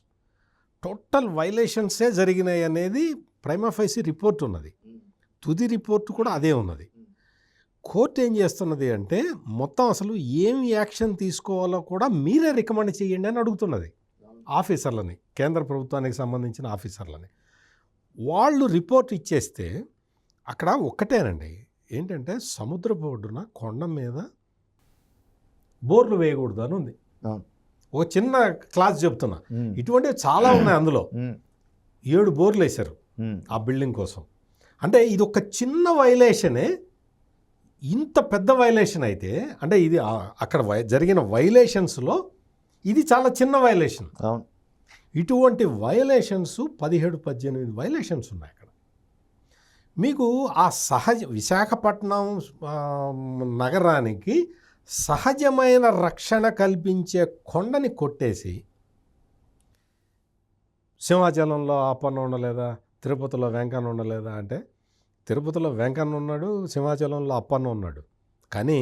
టోటల్ వైలేషన్సే జరిగినాయి అనేది ప్రైమా ఫైసి రిపోర్ట్ ఉన్నది. తుది రిపోర్ట్ కూడా అదే ఉన్నది. కోర్టు ఏం చేస్తున్నది అంటే మొత్తం అసలు ఏం యాక్షన్ తీసుకోవాలో కూడా మీరే రికమెండ్ చేయండి అని అడుగుతున్నది ఆఫీసర్లని, కేంద్ర ప్రభుత్వానికి సంబంధించిన ఆఫీసర్లని. వాళ్ళు రిపోర్ట్ ఇచ్చేస్తే అక్కడ ఒక్కటేనండి, ఏంటంటే సముద్రపు ఒడ్డున కొండ మీద బోర్లు వేయకూడదు అని ఉంది. ఒక చిన్న క్లాస్ చెప్తున్నా, ఇటువంటివి చాలా ఉన్నాయి. అందులో 7 బోర్లు వేశారు ఆ బిల్డింగ్ కోసం. అంటే ఇది ఒక చిన్న వైలేషనే, ఇంత పెద్ద వైలేషన్ అయితే అంటే ఇది అక్కడ జరిగిన వైలేషన్స్లో ఇది చాలా చిన్న వైలేషన్. ఇటువంటి వైలేషన్స్ 17-18 వైలేషన్స్ ఉన్నాయి అక్కడ. మీకు ఆ విశాఖపట్నం నగరానికి సహజమైన రక్షణ కల్పించే కొండని కొట్టేసి సింహాచలంలో అప్పన్న ఉండలేదా, తిరుపతిలో వెంకన్న ఉండలేదా అంటే తిరుపతిలో వెంకన్న ఉన్నాడు, సింహాచలంలో అప్పన్న ఉన్నాడు, కానీ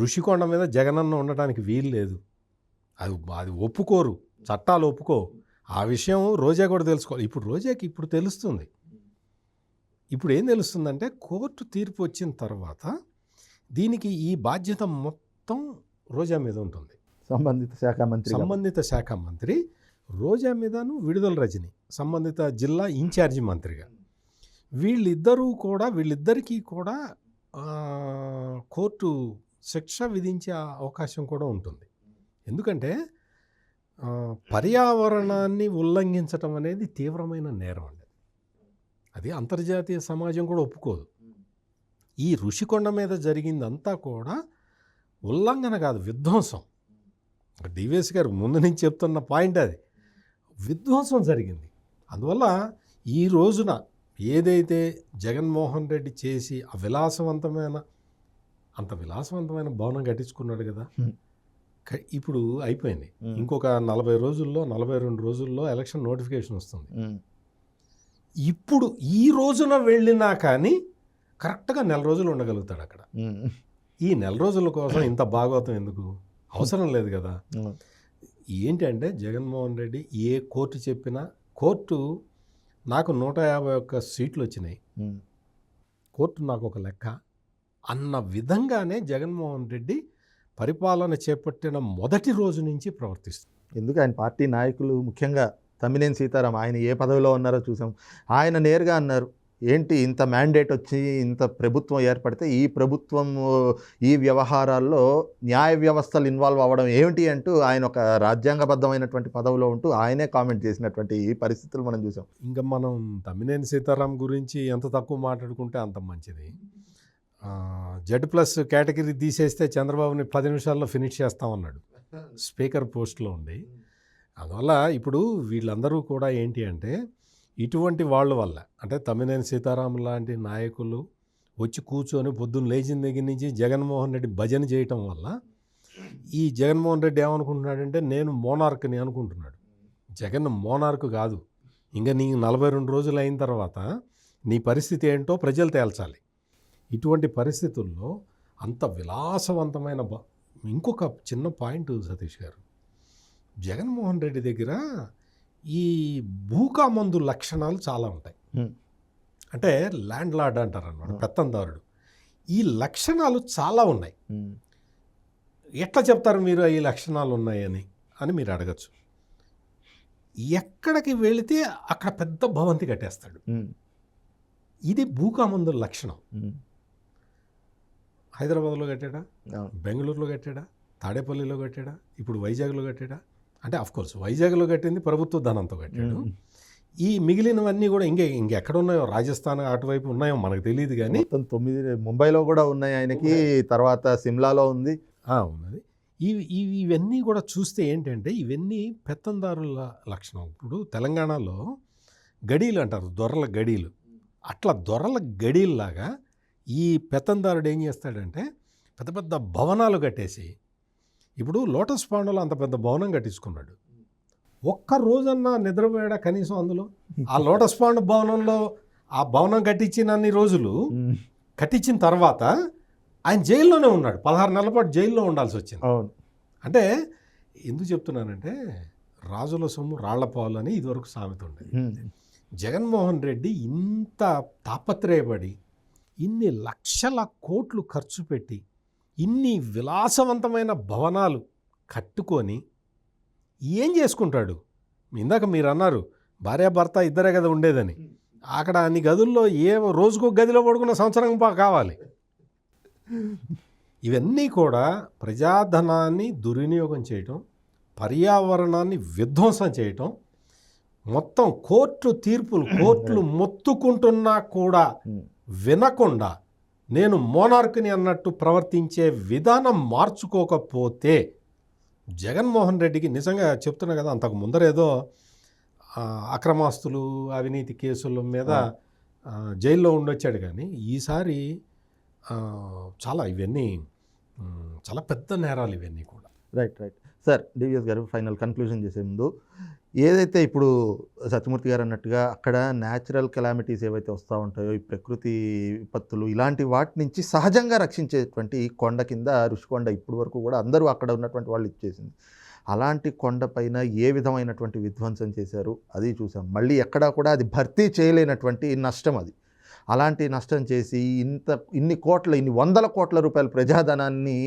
ఋషికొండ మీద జగనన్న ఉండటానికి వీలు లేదు. అది ఒప్పుకోరు, చట్టాలు ఒప్పుకో. ఆ విషయం రోజా కూడా తెలుసుకోవాలి. ఇప్పుడు రోజాకి ఇప్పుడు తెలుస్తుంది. ఇప్పుడు ఏం తెలుస్తుందంటే కోర్టు తీర్పు వచ్చిన తర్వాత దీనికి ఈ బాధ్యత మొత్తం రోజా మీద ఉంటుంది. సంబంధిత శాఖ మంత్రి రోజా మీదను విడుదల రజని సంబంధిత జిల్లా ఇన్ఛార్జి మంత్రిగా వీళ్ళిద్దరికీ కూడా కోర్టు శిక్ష విధించే అవకాశం కూడా ఉంటుంది. ఎందుకంటే పర్యావరణాన్ని ఉల్లంఘించటం అనేది తీవ్రమైన నేరం అండి. అది అంతర్జాతీయ సమాజం కూడా ఒప్పుకోదు. ఈ ఋషికొండ మీద జరిగిందంతా కూడా ఉల్లంఘన కాదు, విధ్వంసం. డివిఎస్ గారు ముందు నుంచి చెప్తున్న పాయింట్ అది, విధ్వంసం జరిగింది. అందువల్ల ఈ రోజున ఏదైతే జగన్మోహన్ రెడ్డి చేసి అంత విలాసవంతమైన భవనం కట్టించుకున్నాడు కదా, ఇప్పుడు అయిపోయింది. ఇంకొక 40 రోజుల్లో 42 రోజుల్లో ఎలక్షన్ నోటిఫికేషన్ వస్తుంది. ఇప్పుడు ఈ రోజున వెళ్ళినా కానీ కరెక్ట్గా 4 రోజులు ఉండగలుగుతాడు అక్కడ. ఈ 4 రోజుల కోసం ఇంత భాగవతం ఎందుకు, అవసరం లేదు కదా. ఏంటంటే జగన్మోహన్ రెడ్డి ఏ కోర్టు చెప్పినా, కోర్టు నాకు 151 సీట్లు వచ్చినాయి, కోర్టు నాకు ఒక లెక్క అన్న విధంగానే జగన్మోహన్ రెడ్డి పరిపాలన చేపట్టిన మొదటి రోజు నుంచి ప్రవర్తిస్తుంది. ఎందుకు ఆయన పార్టీ నాయకులు, ముఖ్యంగా తమ్మినేని సీతారాం, ఆయన ఏ పదవిలో ఉన్నారో చూసాం. ఆయన నేరుగా అన్నారు, ఏంటి ఇంత మ్యాండేట్ వచ్చి ఇంత ప్రభుత్వం ఏర్పడితే ఈ ప్రభుత్వం ఈ వ్యవహారాల్లో న్యాయ వ్యవస్థలు ఇన్వాల్వ్ అవ్వడం ఏమిటి అంటూ ఆయన ఒక రాజ్యాంగబద్ధమైనటువంటి పదవిలో ఉంటూ ఆయనే కామెంట్ చేసినటువంటి ఈ పరిస్థితులు మనం చూసాం. ఇంకా మనం తమ్మినేని సీతారాం గురించి ఎంత తక్కువ మాట్లాడుకుంటే అంత మంచిది. Z+ కేటగిరీ తీసేస్తే చంద్రబాబుని 10 నిమిషాల్లో ఫినిష్ చేస్తామన్నాడు స్పీకర్ పోస్ట్లో ఉండి. అందువల్ల ఇప్పుడు వీళ్ళందరూ కూడా ఏంటి అంటే ఇటువంటి వాళ్ళ వల్ల, అంటే తమ్మినేని సీతారాం లాంటి నాయకులు వచ్చి కూర్చొని పొద్దున్న లేచిన దగ్గర నుంచి జగన్మోహన్ రెడ్డి భజన చేయటం వల్ల ఈ జగన్మోహన్ రెడ్డి ఏమనుకుంటున్నాడంటే నేను మోనార్క్ని అనుకుంటున్నాడు. జగన్ మోనార్క్ కాదు. ఇంకా నీ 42 రోజులు అయిన తర్వాత నీ పరిస్థితి ఏంటో ప్రజలు తేల్చాలి. ఇటువంటి పరిస్థితుల్లో అంత విలాసవంతమైన ఇంకొక చిన్న పాయింట్ సతీష్ గారు, జగన్మోహన్ రెడ్డి దగ్గర ఈ భూకామందు లక్షణాలు చాలా ఉంటాయి. అంటే ల్యాండ్ లార్డ్ అంటారు అన్నమాట, పెత్తందారుడు. ఈ లక్షణాలు చాలా ఉన్నాయి. ఎట్లా చెప్తారు మీరు ఈ లక్షణాలు ఉన్నాయని అని మీరు అడగచ్చు. ఎక్కడికి వెళితే అక్కడ పెద్ద భవంతి కట్టేస్తాడు. ఇది భూకామందు లక్షణం. హైదరాబాద్లో కట్టాడా, బెంగళూరులో కట్టాడా, తాడేపల్లిలో కట్టాడా, ఇప్పుడు వైజాగ్లో కట్టాడా? అంటే అఫ్కోర్స్ వైజాగ్లో కట్టింది ప్రభుత్వ ధనంతో కట్టాడు. ఈ మిగిలినవన్నీ కూడా ఇంకెక్కడ ఉన్నాయో, రాజస్థాన్ అటువైపు ఉన్నాయో మనకు తెలియదు, కానీ 9 ముంబైలో కూడా ఉన్నాయి ఆయనకి, తర్వాత సిమ్లాలో ఉంది ఉన్నది. ఇవన్నీ కూడా చూస్తే ఏంటంటే ఇవన్నీ పెత్తందారుల లక్షణం. ఇప్పుడు తెలంగాణలో గడీలు అంటారు, దొరల గడీలు. అట్లా దొరల గడీల్లాగా ఈ పెత్తందారుడు ఏం చేస్తాడంటే పెద్ద పెద్ద భవనాలు కట్టేసి, ఇప్పుడు లోటస్ పాండ్లో అంత పెద్ద భవనం కట్టించుకున్నాడు. ఒక్క రోజన్నా నిద్రపోయాడా కనీసం అందులో? ఆ లోటస్ పాండ్ భవనంలో ఆ భవనం కట్టించినన్ని రోజులు కట్టించిన తర్వాత ఆయన జైల్లోనే ఉన్నాడు. 16 నెలల పాటు జైల్లో ఉండాల్సి వచ్చింది. అంటే ఎందుకు చెప్తున్నానంటే రాజుల సొమ్ము రాళ్లపాలు అని ఇదివరకు సామెత ఉండేది. జగన్మోహన్ రెడ్డి ఇంత తాపత్రయపడి ఇన్ని లక్షల కోట్లు ఖర్చు పెట్టి ఇన్ని విలాసవంతమైన భవనాలు కట్టుకొని ఏం చేసుకుంటాడు? ఇందాక మీరు అన్నారు భార్యాభర్త ఇద్దరే కదా ఉండేదని. అక్కడ అన్ని గదుల్లో రోజుకో గదిలో పడుకున్న సంవత్సరం కావాలి. ఇవన్నీ కూడా ప్రజాధనాన్ని దుర్వినియోగం చేయటం, పర్యావరణాన్ని విధ్వంసం చేయటం, మొత్తం కోర్టులు మొత్తుకుంటున్నా కూడా వినకుండా నేను మోనార్క్ని అన్నట్టు ప్రవర్తించే విధానం మార్చుకోకపోతే జగన్మోహన్ రెడ్డికి నిజంగా చెప్తున్నా కదా, అంతకు ముందరేదో అక్రమాస్తులు అవినీతి కేసుల మీద జైల్లో ఉండొచ్చాడు, కానీ ఈసారి ఇవన్నీ చాలా పెద్ద నేరాలు ఇవన్నీ కూడా. రైట్ సార్, డివిఎస్ గారు ఫైనల్ కన్క్లూజన్ చేసే ముందు, ఏదైతే ఇప్పుడు సత్యమూర్తి గారు అన్నట్టుగా అక్కడ న్యాచురల్ కెలామిటీస్ ఏవైతే వస్తూ ఉంటాయో, ఈ ప్రకృతి విపత్తులు, ఇలాంటి వాటి నుంచి సహజంగా రక్షించేటువంటి కొండ కింద ఋషికొండ ఇప్పుడు వరకు కూడా అందరూ అక్కడ ఉన్నటువంటి వాళ్ళు ఇచ్చేసింది. అలాంటి కొండపైన ఏ విధమైనటువంటి విధ్వంసం చేశారు అది చూసాం. మళ్ళీ ఎక్కడా కూడా అది భర్తీ చేయలేనటువంటి నష్టం అది. అలాంటి నష్టం చేసి ఇన్ని వందల కోట్ల రూపాయల ప్రజాధనాన్ని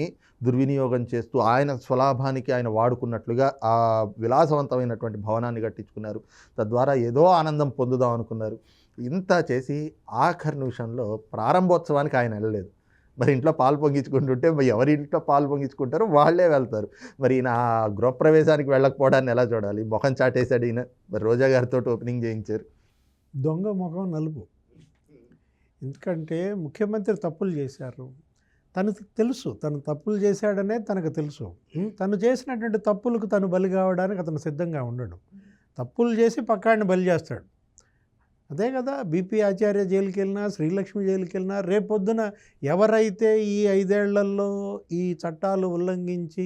దుర్వినియోగం చేస్తూ ఆయన స్వలాభానికి ఆయన వాడుకున్నట్లుగా ఆ విలాసవంతమైనటువంటి భవనాన్ని కట్టించుకున్నారు. తద్వారా ఏదో ఆనందం పొందుదాం అనుకున్నారు. ఇంత చేసి ఆఖరి నిమిషంలో ప్రారంభోత్సవానికి ఆయన వెళ్ళలేదు. మరి ఇంట్లో పాలు పొంగించుకుంటుంటే ఎవరి ఇంట్లో పాలు పొంగించుకుంటారో వాళ్ళే వెళ్తారు. మరి ఈయన గృహప్రవేశానికి వెళ్ళకపోవడాన్ని ఎలా చూడాలి? ముఖం చాటేశాడు ఈయన. మరి రోజా గారితో ఓపెనింగ్ చేయించారు. దొంగ ముఖం నలుపు. ఎందుకంటే ముఖ్యమంత్రి తప్పులు చేశారు, తనకు తెలుసు, తను తప్పులు చేశాడనే తనకు తెలుసు. తను చేసినటువంటి తప్పులకు తను బలి కావడానికి అతను సిద్ధంగా ఉండడు. తప్పులు చేసి పక్కాడిని బలి చేస్తాడు. అదే కదా, బీపీ ఆచార్య జైలుకి వెళ్ళినా, శ్రీలక్ష్మి జైలుకి వెళ్ళినా, రేపొద్దున ఎవరైతే ఈ 5 ఏళ్లలో ఈ చట్టాలు ఉల్లంఘించి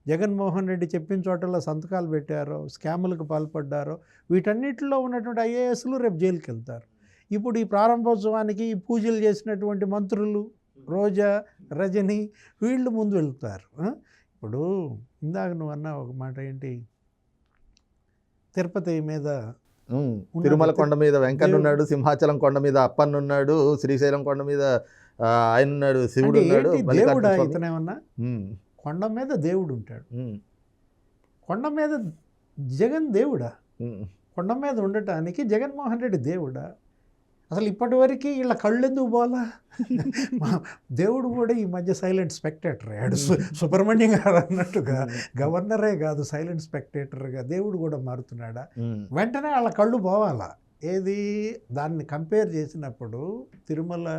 జగన్మోహన్ రెడ్డి చెప్పిన చోటల్లో సంతకాలు పెట్టారో, స్కాములకు పాల్పడ్డారో, వీటన్నిటిలో ఉన్నటువంటి ఐఏఎస్లు రేపు జైలుకి వెళ్తారు. ఇప్పుడు ఈ ప్రారంభోత్సవానికి ఈ పూజలు చేసినటువంటి మంత్రులు రోజా, రజని, వీళ్ళు ముందు వెళ్తారు. ఇప్పుడు ఇందాక నువ్వు అన్న ఒక మాట ఏంటి, తిరుపతి మీద, తిరుమల కొండ మీద వెంకన్న ఉన్నాడు, సింహాచలం కొండ మీద అప్పన్న ఉన్నాడు, శ్రీశైలం కొండ మీద ఆయన ఉన్నాడు, శివుడు ఉన్నాడు. దేవుడా ఇతనేమన్నా? కొండ మీద దేవుడు ఉంటాడు. కొండ మీద జగన్ దేవుడా? కొండ మీద ఉండటానికి జగన్మోహన్ రెడ్డి దేవుడా? అసలు ఇప్పటివరకు వీళ్ళ కళ్ళు ఎందుకు పోలా? దేవుడు కూడా ఈ మధ్య సైలెంట్ స్పెక్టేటర్ అయ్యాడు. సుబ్రహ్మణ్యం గారు అన్నట్టుగా గవర్నరే కాదు, సైలెంట్ స్పెక్టేటర్గా దేవుడు కూడా మారుతున్నాడా? వెంటనే వాళ్ళ కళ్ళు పోవాలా? ఏది దాన్ని కంపేర్ చేసినప్పుడు తిరుమల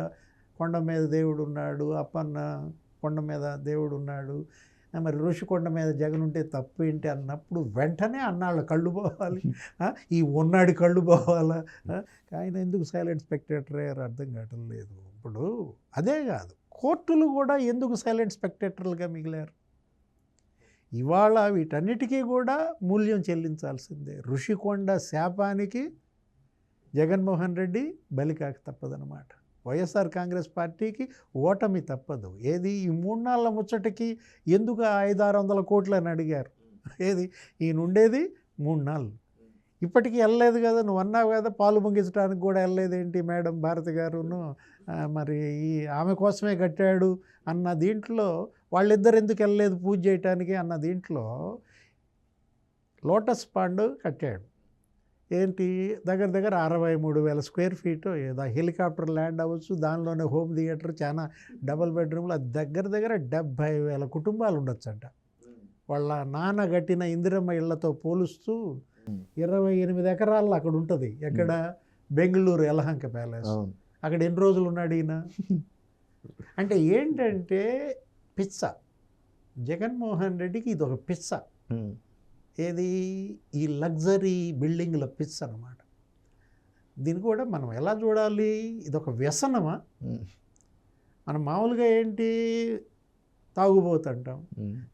కొండ మీద దేవుడు ఉన్నాడు, అప్పన్న కొండ మీద దేవుడు ఉన్నాడు, మరి ఋషికొండ మీద జగన్ ఉంటే తప్పు ఏంటి అన్నప్పుడు వెంటనే అన్నాళ్ళ కళ్ళు పోవాలి, ఈ ఉన్నాడి కళ్ళు పోవాలా? ఆయన ఎందుకు సైలెంట్ స్పెక్టేటర్ అయ్యారు అర్థం కావటం లేదు. ఇప్పుడు అదే కాదు, కోర్టులు కూడా ఎందుకు సైలెంట్ స్పెక్టేటర్లుగా మిగిలారు? ఇవాళ వీటన్నిటికీ కూడా మూల్యం చెల్లించాల్సిందే. ఋషికొండ శాపానికి జగన్మోహన్ రెడ్డి బలికాక తప్పదన్నమాట. వైఎస్ఆర్ కాంగ్రెస్ పార్టీకి ఓటమి తప్పదు. ఏది ఈ 3 నాళ్ళ ముచ్చటకి ఎందుకు 500-600 కోట్లు అని అడిగారు. ఏది ఈయన ఉండేది 3 నాళ్ళు, ఇప్పటికీ వెళ్ళలేదు కదా. నువ్వు అన్నావు కదా, పాలు పొంగించడానికి కూడా వెళ్ళలేదేంటి మేడం భారతి గారును, మరి ఈ ఆమె కోసమే కట్టాడు అన్న దీంట్లో వాళ్ళిద్దరు ఎందుకు వెళ్ళలేదు పూజ చేయటానికి అన్న దీంట్లో లోటస్ పాండ్ కట్టాడు. ఏంటి దగ్గర 63,000 స్క్వేర్ ఫీటు ఏదో హెలికాప్టర్ ల్యాండ్ అవ్వచ్చు, దానిలోనే హోమ్ థియేటర్, చాలా డబుల్ బెడ్రూమ్లు, అది దగ్గర 70,000 కుటుంబాలు ఉండొచ్చంట. వాళ్ళ నాన్న కట్టిన ఇందిరమ్మ ఇళ్లతో పోలుస్తూ 28 ఎకరాల్లో అక్కడ ఉంటుంది. ఎక్కడ? బెంగళూరు యలహంక ప్యాలెస్. అక్కడ ఎన్ని రోజులు ఉన్నాడు ఈయన? అంటే ఏంటంటే పిచ్చ. జగన్మోహన్ రెడ్డికి ఇది ఒక పిచ్చ. ఏది? ఈ లగ్జరీ బిల్డింగ్ల పిచ్చ అన్నమాట. దీన్ని కూడా మనం ఎలా చూడాలి? ఇదొక వ్యసనమా? మనం మామూలుగా ఏంటి, తాగుబోతుంటాం,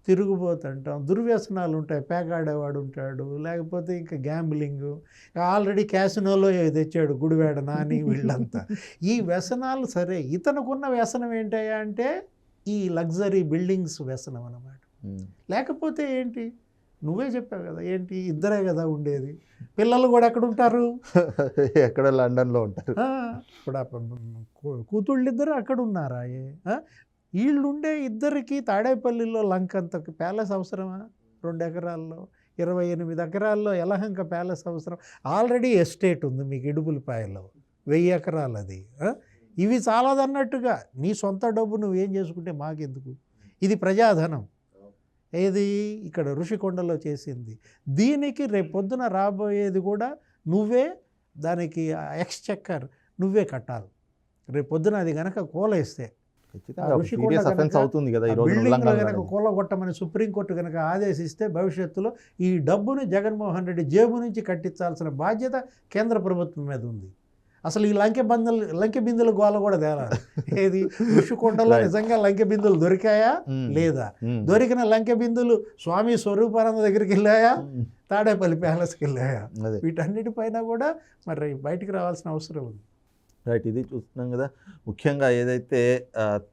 తిరుగుబోతుంటాం, దుర్వ్యసనాలు ఉంటాయి, పేకాడేవాడు ఉంటాడు, లేకపోతే ఇంకా గ్యాంబ్లింగ్, ఆల్రెడీ క్యాసినోలో తెచ్చాడు గుడివాడ నాని వీళ్ళంతా. ఈ వ్యసనాలు సరే, ఇతనుకున్న వ్యసనం ఏంటయ్యా అంటే ఈ లగ్జరీ బిల్డింగ్స్ వ్యసనం అన్నమాట. లేకపోతే ఏంటి, నువ్వే చెప్పావు కదా, ఏంటి ఇద్దరే కదా ఉండేది, పిల్లలు కూడా ఎక్కడ ఉంటారు? ఎక్కడ లండన్లో ఉంటారు. ఇప్పుడు కూతుళ్ళు ఇద్దరు అక్కడ ఉన్నారా? వీళ్ళుండే ఇద్దరికి తాడేపల్లిలో లంకంత ప్యాలెస్ అవసరమా? 2 ఎకరాల్లో 28 ఎకరాల్లో యలహంక ప్యాలెస్ అవసరం? ఆల్రెడీ ఎస్టేట్ ఉంది మీకు ఇడుపులపాయలో 1000 ఎకరాలు అది. ఇవి చాలదన్నట్టుగా నీ సొంత డబ్బు నువ్వేం చేసుకుంటే మాకెందుకు? ఇది ప్రజాధనం. ఏది ఇక్కడ ఋషికొండలో చేసింది. దీనికి రేపు పొద్దున రాబోయేది కూడా నువ్వే, దానికి ఎక్స్చెక్కర్ నువ్వే కట్టాలి. రేపు పొద్దున అది కనుక కూలేస్తే అవుతుంది కదా, బిల్డింగ్లో కనుక కూలగొట్టమని సుప్రీంకోర్టు కనుక ఆదేశిస్తే భవిష్యత్తులో ఈ డబ్బుని జగన్మోహన్ రెడ్డి జేబు నుంచి కట్టించాల్సిన బాధ్యత కేంద్ర ప్రభుత్వం మీద ఉంది. అసలు ఈ లంకె బిందుల గోల కూడా తేలాలి. ఏది ఋషికొండలో నిజంగా లంకె బిందులు దొరికాయా లేదా? దొరికిన లంకె బిందులు స్వామి స్వరూపానంద దగ్గరికి వెళ్ళాయా, తాడేపల్లి ప్యాలెస్కి వెళ్ళాయా? వీటన్నిటిపైన కూడా మరి బయటికి రావాల్సిన అవసరం ఉంది. రైట్, ఇది చూస్తున్నాం కదా. ముఖ్యంగా ఏదైతే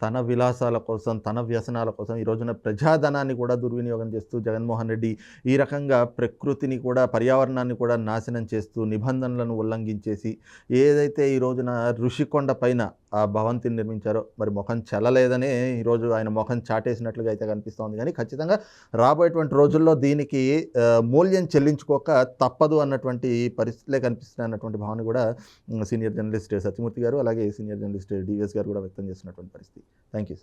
తన విలాసాల కోసం, తన వ్యసనాల కోసం ఈ రోజున ప్రజాధనాన్ని కూడా దుర్వినియోగం చేస్తూ జగన్మోహన్ రెడ్డి ఈ రకంగా ప్రకృతిని కూడా, పర్యావరణాన్ని కూడా నాశనం చేస్తూ, నిబంధనలను ఉల్లంఘించేసి ఏదైతే ఈ రోజున ఋషికొండ పైన ఆ భవంతిని నిర్మించారో, మరి ముఖం చెల్లలేదనే ఈరోజు ఆయన ముఖం చాటేసినట్లుగా అయితే కనిపిస్తోంది. కానీ ఖచ్చితంగా రాబోయేటువంటి రోజుల్లో దీనికి మూల్యం చెల్లించుకోక తప్పదు అన్నటువంటి పరిస్థితులే కనిపిస్తున్నాయి అన్నటువంటి భావన కూడా సీనియర్ జర్నలిస్ట్ సత్యమూర్తి గారు, అలాగే సీనియర్ జర్నలిస్ట్ డివిఎస్ గారు కూడా వ్యక్తం చేస్తున్నటువంటి పరిస్థితి. Thank you.